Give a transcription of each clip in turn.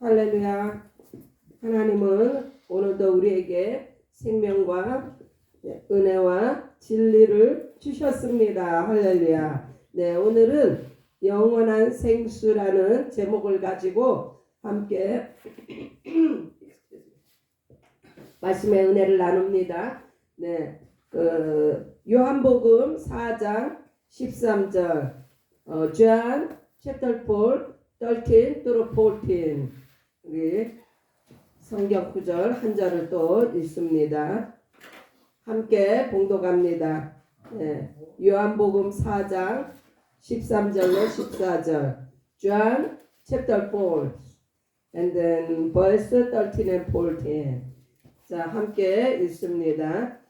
할렐루야. 하나님은 오늘도 우리에게 생명과 은혜와 진리를 주셨습니다. 할렐루야. 네, 오늘은 영원한 생수라는 제목을 가지고 함께 말씀의 은혜를 나눕니다. 네, 요한복음 4장 13절 John chapter 4 13 through 14 우리 성경 구절 한 절을 또 읽습니다. 함께 봉독합니다. 네, 요한복음 4장 13절로 14절 John chapter 4 and then verse 13 and 14. 자, 함께 읽습니다.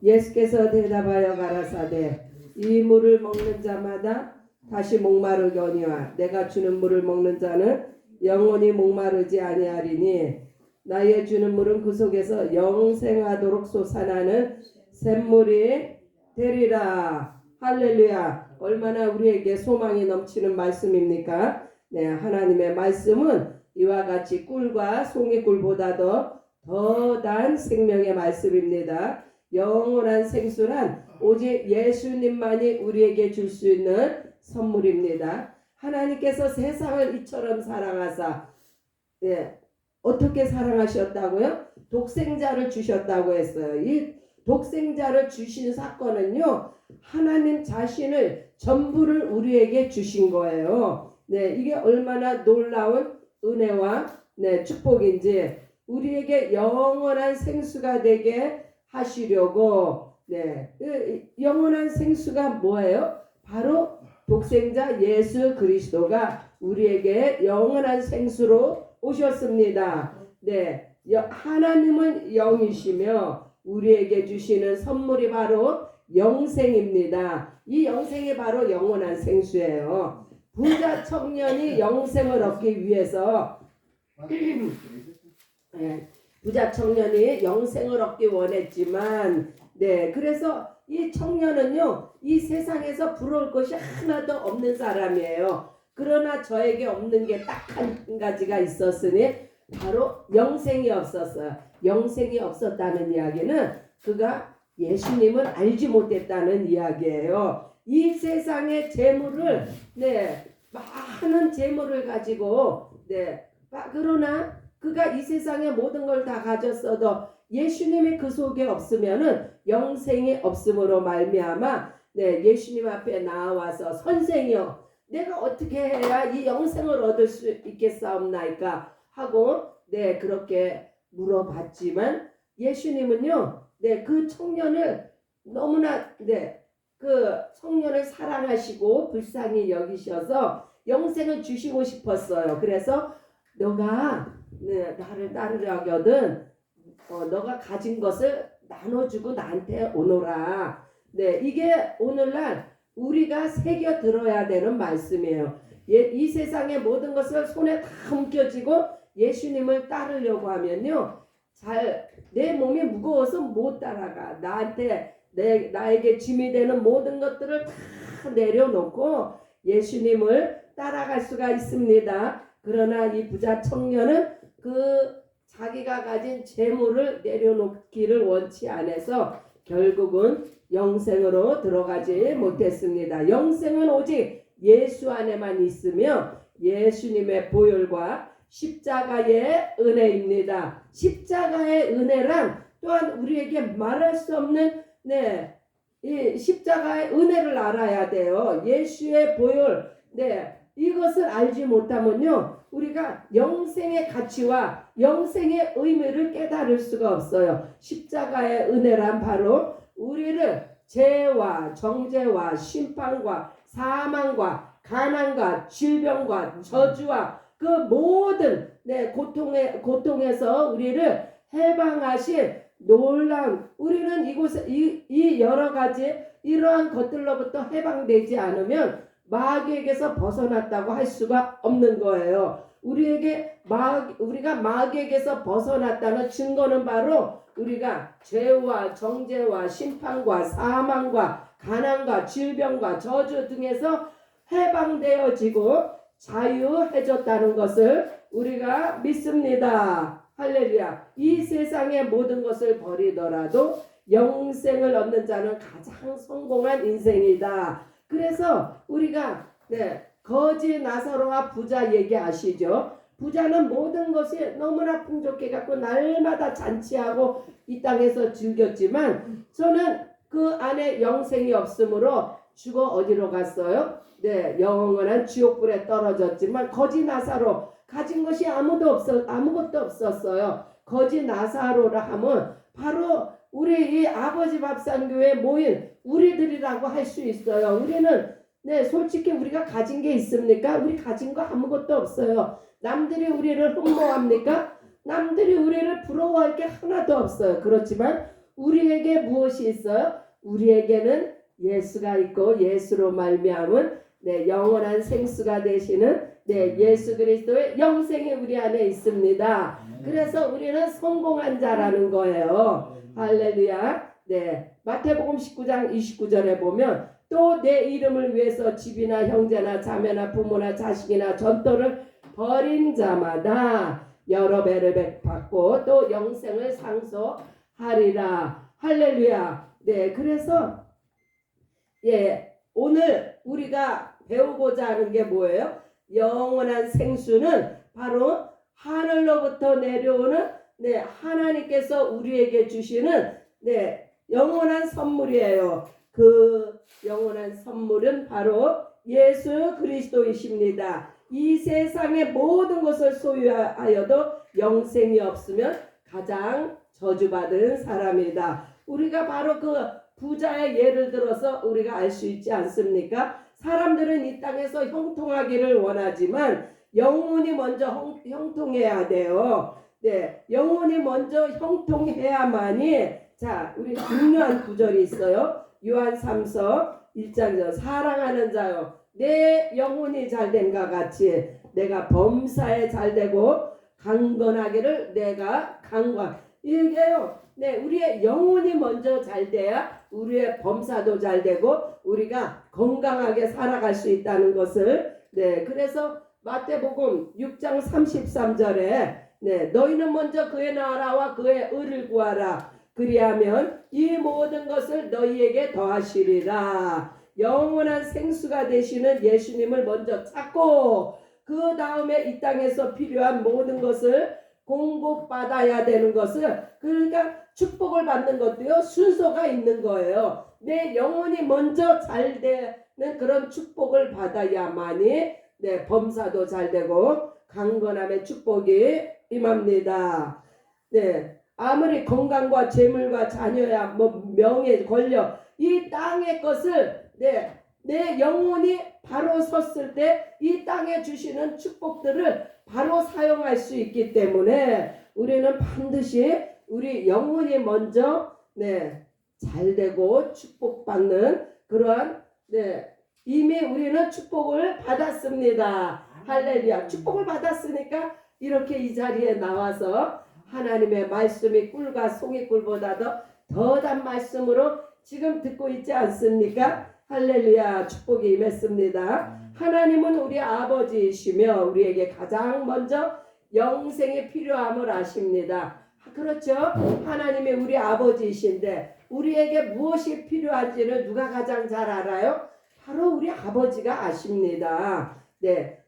예수께서 대답하여 가라사대 이 물을 먹는 자마다 다시 목마르거니와 내가 주는 물을 먹는 자는 영원히 목마르지 아니하리니 나의 주는 물은 그 속에서 영생하도록 솟아나는 샘물이 되리라. 할렐루야. 얼마나 우리에게 소망이 넘치는 말씀입니까? 네, 하나님의 말씀은 이와 같이 꿀과 송이꿀보다도 더 단 생명의 말씀입니다. 영원한 생수란 오직 예수님만이 우리에게 줄 수 있는 선물입니다. 하나님께서 세상을 이처럼 사랑하사 어떻게 사랑하셨다고요? 독생자를 주셨다고 했어요. 이 독생자를 주신 사건은요, 하나님 자신을 전부를 우리에게 주신 거예요. 네, 이게 얼마나 놀라운 은혜와 축복인지 우리에게 영원한 생수가 되게 하시려고 영원한 생수가 뭐예요? 바로 독생자 예수 그리스도가 우리에게 영원한 생수로 오셨습니다. 네, 하나님은 영이시며 우리에게 주시는 선물이 바로 영생입니다. 이 영생이 바로 영원한 생수예요. 부자 청년이 영생을 얻기 위해서 부자 청년이 영생을 얻기 원했지만 그래서 이 청년은요, 이 세상에서 부러울 것이 하나도 없는 사람이에요. 그러나 저에게 없는 게 딱 한 가지가 있었으니 바로 영생이 없었어요. 영생이 없었다는 이야기는 그가 예수님을 알지 못했다는 이야기예요. 이 세상의 재물을 많은 재물을 가지고 그러나 그가 이 세상의 모든 걸 다 가졌어도 예수님이 그 속에 없으면은 영생이 없음으로 말미암아 예수님 앞에 나와서 선생이여 내가 어떻게 해야 이 영생을 얻을 수 있겠사옵나이까 하고 그렇게 물어봤지만 예수님은요 그 청년을 너무나 그 청년을 사랑하시고 불쌍히 여기셔서 영생을 주시고 싶었어요. 그래서 너가 나를 따르려거든 너가 가진 것을 나눠주고 나한테 오너라. 이게 오늘날 우리가 새겨 들어야 되는 말씀이에요. 이 세상의 모든 것을 손에 다 옮겨지고 예수님을 따르려고 하면요, 내 몸이 무거워서 못 따라가. 나에게 짐이 되는 모든 것들을 다 내려놓고 예수님을 따라갈 수가 있습니다. 그러나 이 부자 청년은 자기가 가진 재물을 내려놓기를 원치 않아서 결국은 영생으로 들어가지 못했습니다. 영생은 오직 예수 안에만 있으며 예수님의 보혈과 십자가의 은혜입니다. 십자가의 은혜란 또한 우리에게 말할 수 없는 이 십자가의 은혜를 알아야 돼요. 예수의 보혈 이것을 알지 못하면요 우리가 영생의 가치와 영생의 의미를 깨달을 수가 없어요. 십자가의 은혜란 바로 우리를 죄와 정죄와 심판과 사망과 가난과 질병과 저주와 그 모든 고통에서 우리를 해방하신 놀라운 우리는 이곳에 이 여러 가지 이러한 것들로부터 해방되지 않으면 마귀에게서 벗어났다고 할 수가 없는 거예요. 우리가 마귀에게서 벗어났다는 증거는 바로 우리가 죄와 정죄와 심판과 사망과 가난과 질병과 저주 등에서 해방되어지고 자유해 줬다는 것을 우리가 믿습니다. 할렐루야. 이 세상의 모든 것을 버리더라도 영생을 얻는 자는 가장 성공한 인생이다. 그래서 우리가 거지 나사로와 부자 얘기하시죠. 부자는 모든 것이 너무나 풍족해 갖고 날마다 잔치하고 이 땅에서 즐겼지만 저는 그 안에 영생이 없으므로 죽어 어디로 갔어요? 영원한 지옥불에 떨어졌지만 거지 나사로 가진 것이 아무것도 없었어요. 거지 나사로라 하면 바로 우리 이 아버지 밥상교회 모인 우리들이라고 할 수 있어요. 우리는 솔직히 우리가 가진 게 있습니까? 우리 가진 거 아무것도 없어요. 남들이 우리를 흠모합니까? 남들이 우리를 부러워할 게 하나도 없어요. 그렇지만 우리에게 무엇이 있어요? 우리에게는 예수가 있고 예수로 말미암은 영원한 생수가 되시는 예수 그리스도의 영생이 우리 안에 있습니다. 그래서 우리는 성공한 자라는 거예요. 할렐루야. 마태복음 19장 29절에 보면 또 내 이름을 위해서 집이나 형제나 자매나 부모나 자식이나 전토를 버린 자마다 여러 배를 받고 또 영생을 상속하리라. 할렐루야. 그래서 오늘 우리가 배우고자 하는 게 뭐예요? 영원한 생수는 바로 하늘로부터 내려오는 하나님께서 우리에게 주시는 영원한 선물이에요. 그 영원한 선물은 바로 예수 그리스도이십니다. 이 세상의 모든 것을 소유하여도 영생이 없으면 가장 저주받은 사람이다. 우리가 바로 그 부자의 예를 들어서 우리가 알 수 있지 않습니까? 사람들은 이 땅에서 형통하기를 원하지만 영혼이 먼저 형통해야 돼요. 영혼이 먼저 형통해야만이 우리 중요한 구절이 있어요. 요한 3서 1장 사랑하는 자요 내 영혼이 잘됨과 같이 내가 범사에 잘되고 강건하기를 내가 강구하. 이게요. 우리의 영혼이 먼저 잘돼야 우리의 범사도 잘되고 우리가 건강하게 살아갈 수 있다는 것을 그래서 마태복음 6장 33절에 너희는 먼저 그의 나라와 그의 의를 구하라. 그리하면 이 모든 것을 너희에게 더하시리라. 영원한 생수가 되시는 예수님을 먼저 찾고 그 다음에 이 땅에서 필요한 모든 것을 공급받아야 되는 것을 그러니까 축복을 받는 것도요 순서가 있는 거예요. 내 영혼이 먼저 잘 되는 그런 축복을 받아야만이 범사도 잘 되고 강건함의 축복이 임합니다. 아무리 건강과 재물과 자녀야 명예 권력 이 땅의 것을 내 영혼이 바로 섰을 때 이 땅에 주시는 축복들을 바로 사용할 수 있기 때문에 우리는 반드시 우리 영혼이 먼저 잘되고 축복받는 그러한 이미 우리는 축복을 받았습니다. 할렐루야. 축복을 받았으니까 이렇게 이 자리에 나와서 하나님의 말씀이 꿀과 송이꿀보다도 더한 말씀으로 지금 듣고 있지 않습니까? 할렐루야. 축복이 임했습니다. 하나님은 우리 아버지이시며 우리에게 가장 먼저 영생이 필요함을 아십니다. 그렇죠? 하나님이 우리 아버지이신데 우리에게 무엇이 필요한지는 누가 가장 잘 알아요? 바로 우리 아버지가 아십니다. 내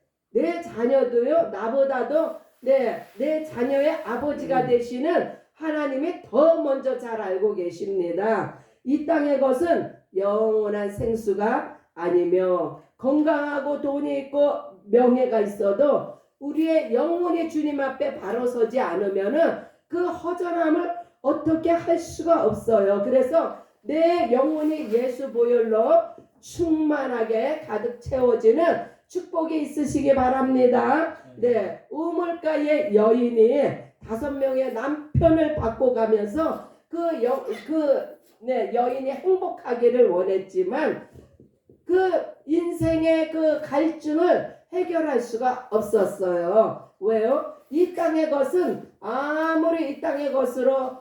자녀도요 나보다도 내 자녀의 아버지가 되시는 하나님이 더 먼저 잘 알고 계십니다. 이 땅의 것은 영원한 생수가 아니며 건강하고 돈이 있고 명예가 있어도 우리의 영혼이 주님 앞에 바로 서지 않으면은 그 허전함을 어떻게 할 수가 없어요. 그래서 내 영혼이 예수 보혈로 충만하게 가득 채워지는 축복이 있으시기 바랍니다. 우물가의 여인이 5명의 남편을 바꿔가면서 여인이 행복하기를 원했지만 그 인생의 그 갈증을 해결할 수가 없었어요. 왜요? 이 땅의 것은 아무리 이 땅의 것으로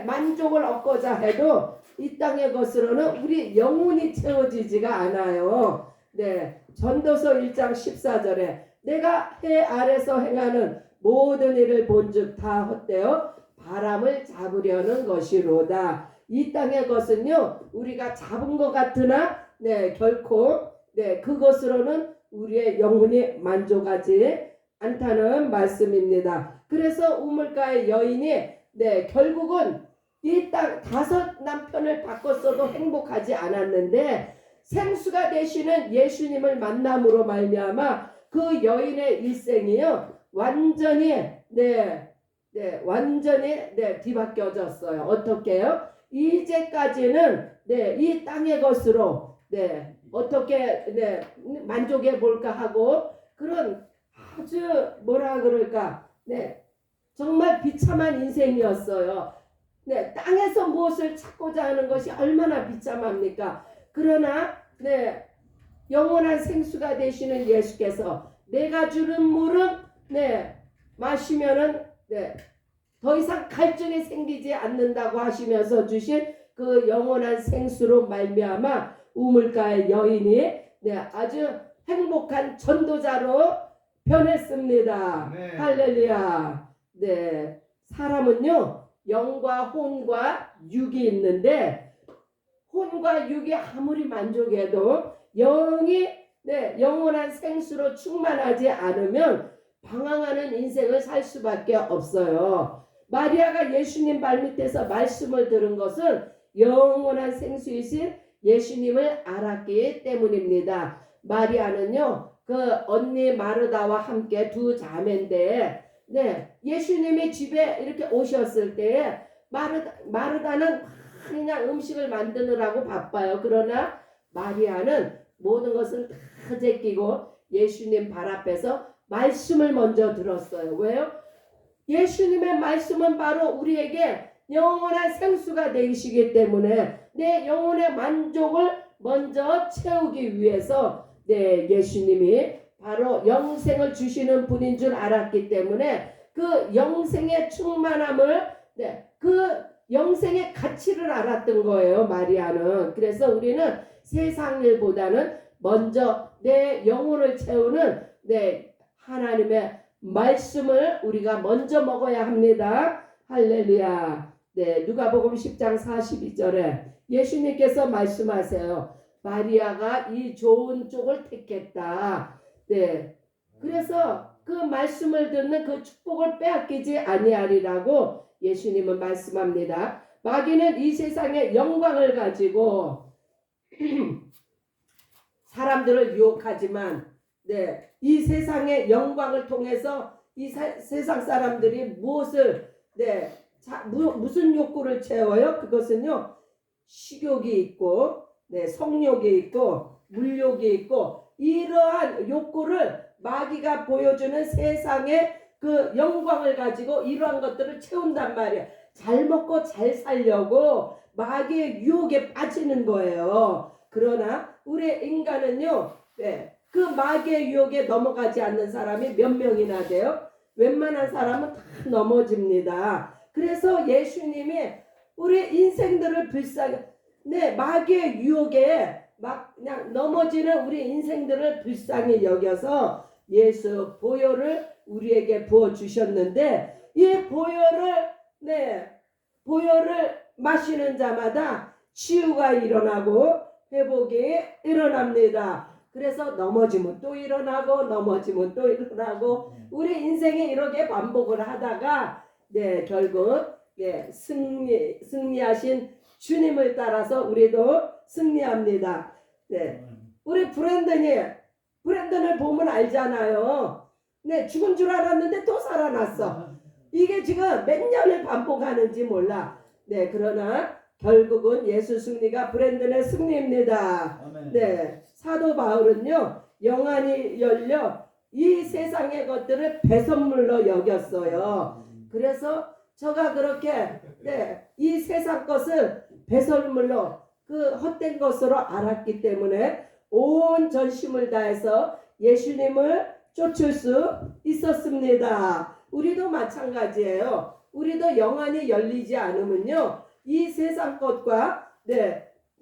만족을 얻고자 해도 이 땅의 것으로는 우리 영혼이 채워지지가 않아요. 네, 전도서 1장 14절에 내가 해 아래서 행하는 모든 일을 본즉 다 헛되어 바람을 잡으려는 것이로다. 이 땅의 것은요, 우리가 잡은 것 같으나 네, 결코 네, 그것으로는 우리의 영혼이 만족하지 않다는 말씀입니다. 그래서 우물가의 여인이 네, 결국은 이 땅 다섯 남편을 바꿨어도 행복하지 않았는데 생수가 되시는 예수님을 만남으로 말미암아 그 여인의 일생이요 완전히 완전히 뒤바뀌어졌어요. 어떻게요? 이제까지는 이 땅의 것으로 어떻게 만족해 볼까 하고 그런 아주 뭐라 그럴까 정말 비참한 인생이었어요. 땅에서 무엇을 찾고자 하는 것이 얼마나 비참합니까? 그러나 영원한 생수가 되시는 예수께서 내가 주는 물은 마시면은 더 이상 갈증이 생기지 않는다고 하시면서 주신 그 영원한 생수로 말미암아 우물가의 여인이 아주 행복한 전도자로 변했습니다. 네. 할렐루야. 사람은요 영과 혼과 육이 있는데 혼과 육이 아무리 만족해도 영이 영원한 생수로 충만하지 않으면 방황하는 인생을 살 수밖에 없어요. 마리아가 예수님 발밑에서 말씀을 들은 것은 영원한 생수이신 예수님을 알았기 때문입니다. 마리아는요 그 언니 마르다와 함께 두 자매인데 예수님이 집에 이렇게 오셨을 때 마르다는 그냥 음식을 만드느라고 바빠요. 그러나 마리아는 모든 것을 다 제끼고 예수님 발 앞에서 말씀을 먼저 들었어요. 왜요? 예수님의 말씀은 바로 우리에게 영원한 생수가 되시기 때문에 내 영혼의 만족을 먼저 채우기 위해서 예수님이 바로 영생을 주시는 분인 줄 알았기 때문에 그 영생의 충만함을 그 영생의 가치를 알았던 거예요. 마리아는. 그래서 우리는 세상 일보다는 먼저 내 영혼을 채우는 하나님의 말씀을 우리가 먼저 먹어야 합니다. 할렐루야. 누가복음 10장 42절에 예수님께서 말씀하세요. 마리아가 이 좋은 쪽을 택했다. 그래서 그 말씀을 듣는 그 축복을 빼앗기지 아니하리라고 예수님은 말씀합니다. 마귀는 이 세상의 영광을 가지고 사람들을 유혹하지만 이 세상의 영광을 통해서 이 세상 사람들이 무엇을 무슨 욕구를 채워요? 그것은요 식욕이 있고 성욕이 있고 물욕이 있고 이러한 욕구를 마귀가 보여주는 세상의 그 영광을 가지고 이러한 것들을 채운단 말이에요. 잘 먹고 잘 살려고 마귀의 유혹에 빠지는 거예요. 그러나 우리 인간은요 그 마귀의 유혹에 넘어가지 않는 사람이 몇 명이나 돼요? 웬만한 사람은 다 넘어집니다. 그래서 예수님이 우리 인생들을 불쌍히 마귀의 유혹에 막 그냥 넘어지는 우리 인생들을 불쌍히 여겨서 예수 보혈을 우리에게 부어 주셨는데 이 보혈을 마시는 자마다 치유가 일어나고 회복이 일어납니다. 그래서 넘어지면 또 일어나고 넘어지면 또 일어나고 우리 인생이 이렇게 반복을 하다가 결국 승리하신 주님을 따라서 우리도 승리합니다. 우리 브랜든을 보면 알잖아요. 죽은 줄 알았는데 또 살아났어. 이게 지금 몇 년을 반복하는지 몰라. 그러나 결국은 예수 승리가 브랜든의 승리입니다. 사도 바울은요 영안이 열려 이 세상의 것들을 배선물로 여겼어요. 그래서 저가 그렇게 이 세상 것을 배설물로 그 헛된 것으로 알았기 때문에 온 전심을 다해서 예수님을 쫓을 수 있었습니다. 우리도 마찬가지예요. 우리도 영안이 열리지 않으면요 이 세상 것과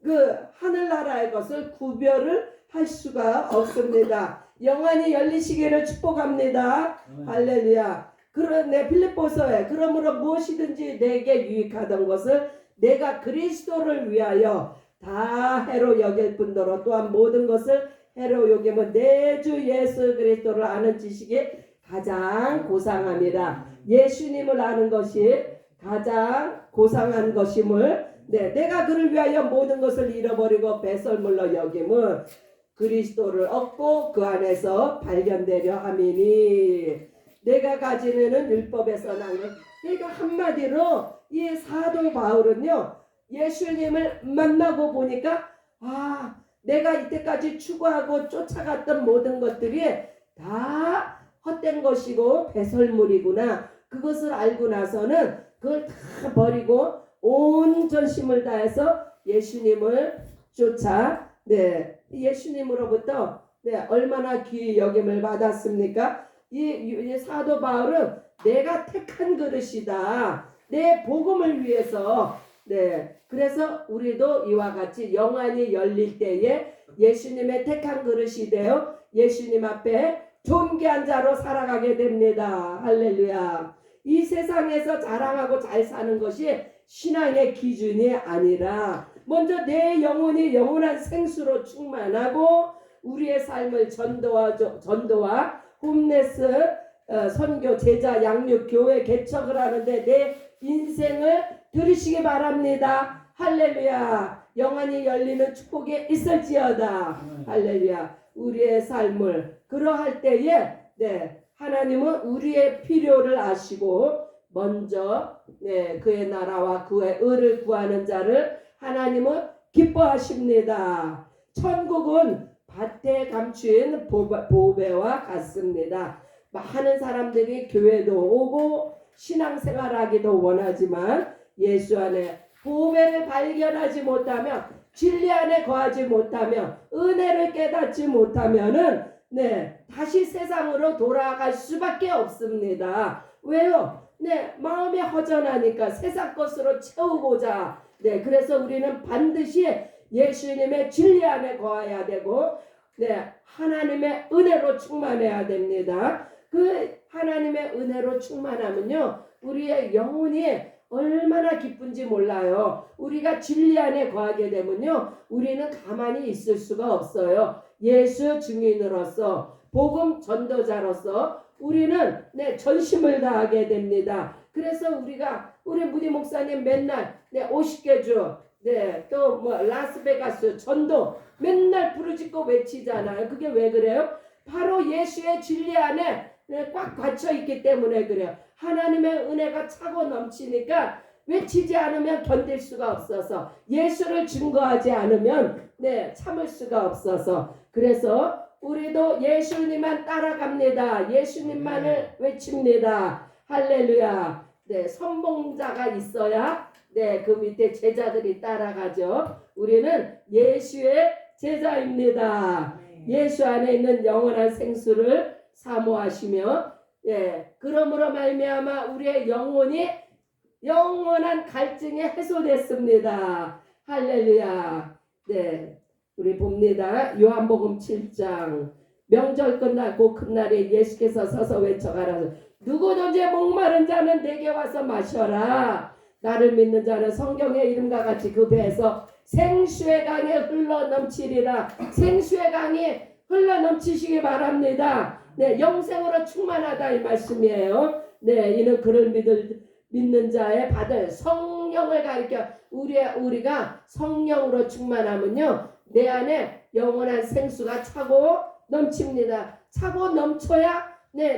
그 하늘나라의 것을 구별을 할 수가 없습니다. 영안이 열리시기를 축복합니다. 할렐루야. 그런데 빌립보서에 그러므로 무엇이든지 내게 유익하던 것을 내가 그리스도를 위하여 다 해로 여길 뿐더러 또한 모든 것을 해로 여기면 내 주 예수 그리스도를 아는 지식이 가장 고상함이라. 예수님을 아는 것이 가장 고상한 것임을 내가 그를 위하여 모든 것을 잃어버리고 배설물로 여김은 그리스도를 얻고 그 안에서 발견되려 함이니. 내가 가지는 율법에서 난 것. 그러니까 한마디로 이 사도 바울은요, 예수님을 만나고 보니까 내가 이때까지 추구하고 쫓아갔던 모든 것들이 다 헛된 것이고 배설물이구나. 그것을 알고 나서는 그걸 다 버리고 온 전심을 다해서 예수님을 쫓아 예수님으로부터 얼마나 귀히 여김을 받았습니까? 이 사도 바울은 내가 택한 그릇이다. 내 복음을 위해서. 그래서 우리도 이와 같이 영안이 열릴 때에 예수님의 택한 그릇이 되어 예수님 앞에 존귀한 자로 살아가게 됩니다. 할렐루야. 이 세상에서 자랑하고 잘 사는 것이 신앙의 기준이 아니라 먼저 내 영혼이 영원한 생수로 충만하고 우리의 삶을 전도와 홈레스 선교 제자 양육 교회 개척을 하는데 내 인생을 들으시기 바랍니다. 할렐루야. 영안이 열리는 축복이 있을지어다. 할렐루야. 우리의 삶을 그러할 때에 하나님은 우리의 필요를 아시고 먼저 그의 나라와 그의 의를 구하는 자를 하나님은 기뻐하십니다. 천국은 밭에 감추인 보배와 같습니다. 많은 사람들이 교회도 오고 신앙생활하기도 원하지만 예수 안에 보배를 발견하지 못하면, 진리 안에 거하지 못하면, 은혜를 깨닫지 못하면은 다시 세상으로 돌아갈 수밖에 없습니다. 왜요? 마음이 허전하니까 세상 것으로 채우고자. 그래서 우리는 반드시 예수님의 진리 안에 거해야 되고 하나님의 은혜로 충만해야 됩니다. 그 하나님의 은혜로 충만하면요, 우리의 영혼이 얼마나 기쁜지 몰라요. 우리가 진리 안에 거하게 되면요, 우리는 가만히 있을 수가 없어요. 예수 증인으로서, 복음 전도자로서 우리는 전심을 다하게 됩니다. 그래서 우리 무디 목사님 맨날 50개 주, 또 뭐 라스베가스 전도 맨날 부르짖고 외치잖아요. 그게 왜 그래요? 바로 예수의 진리 안에 꽉 갇혀 있기 때문에 그래요. 하나님의 은혜가 차고 넘치니까 외치지 않으면 견딜 수가 없어서, 예수를 증거하지 않으면 참을 수가 없어서, 그래서 우리도 예수님만 따라갑니다. 예수님만을 외칩니다. 할렐루야. 선봉자가 있어야 그 밑에 제자들이 따라가죠. 우리는 예수의 제자입니다. 예수 안에 있는 영원한 생수를 사모하시며 그러므로 말미암아 우리의 영혼이 영원한 갈증이 해소됐습니다. 할렐루야. 우리 봅니다. 요한복음 7장. 명절 끝나고 큰 날에 예수께서 서서 외쳐가라. 누구든지 목마른 자는 내게 와서 마셔라. 나를 믿는 자는 성경의 이름과 같이 그 배에서 생수의 강이 흘러 넘치리라. 생수의 강이 흘러 넘치시기 바랍니다. 영생으로 충만하다 이 말씀이에요. 이는 그를 믿는 자의 받을 성령을 가리켜. 우리가 성령으로 충만하면요, 내 안에 영원한 생수가 차고 넘칩니다. 차고 넘쳐야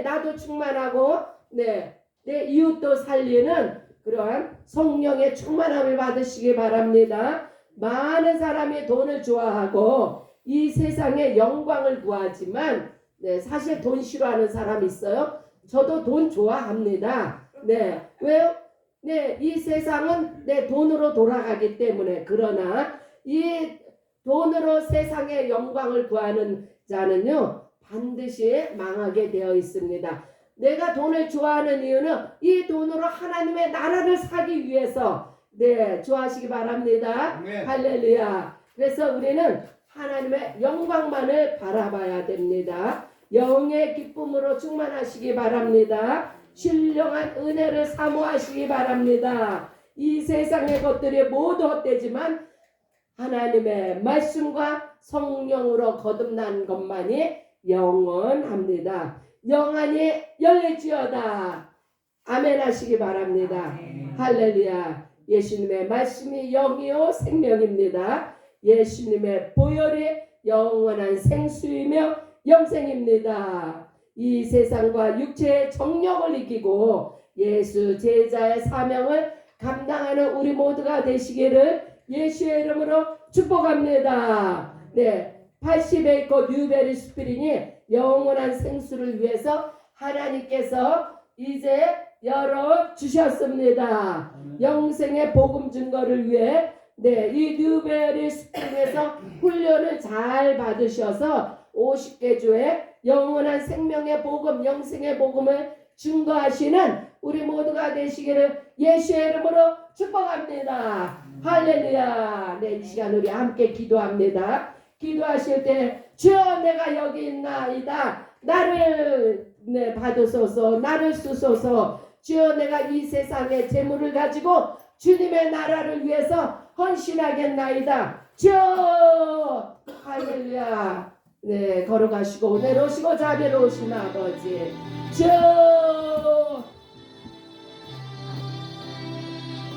나도 충만하고 내 이웃도 살리는 그러한 성령의 충만함을 받으시기 바랍니다. 많은 사람이 돈을 좋아하고 이 세상의 영광을 구하지만 사실 돈 싫어하는 사람 있어요? 저도 돈 좋아합니다. 왜요? 이 세상은 돈으로 돌아가기 때문에. 그러나 이 돈으로 세상의 영광을 구하는 자는요, 반드시 망하게 되어 있습니다. 내가 돈을 좋아하는 이유는 이 돈으로 하나님의 나라를 사기 위해서. 좋아하시기 바랍니다. 아멘. 할렐루야. 그래서 우리는 하나님의 영광만을 바라봐야 됩니다. 영의 기쁨으로 충만하시기 바랍니다. 신령한 은혜를 사모하시기 바랍니다. 이 세상의 것들이 모두 헛되지만 하나님의 말씀과 성령으로 거듭난 것만이 영원합니다. 영안이 열릴지어다. 아멘 하시기 바랍니다. 할렐루야. 예수님의 말씀이 영이요 생명입니다. 예수님의 보혈이 영원한 생수이며 영생입니다. 이 세상과 육체의 정욕을 이기고 예수 제자의 사명을 감당하는 우리 모두가 되시기를 예수의 이름으로 축복합니다. 네, 80에이커 뉴베리 스프링이 영원한 생수를 위해서 하나님께서 이제 열어 주셨습니다. 영생의 복음 증거를 위해 이 뉴베리 스프링에서 훈련을 잘 받으셔서 50개 주에 영원한 생명의 복음, 영생의 복음을 증거하시는 우리 모두가 되시기를 예수의 이름으로 축복합니다. 할렐루야. 네, 이 시간 우리 함께 기도합니다. 기도하실 때 주여 내가 여기 있나이다. 나를 받으소서. 나를 쓰소서. 주여 내가 이 세상의 재물을 가지고 주님의 나라를 위해서 헌신하겠나이다. 주여. 할렐루야. 네, 걸어가시고 내려오시고 자비로우신 아버지 주여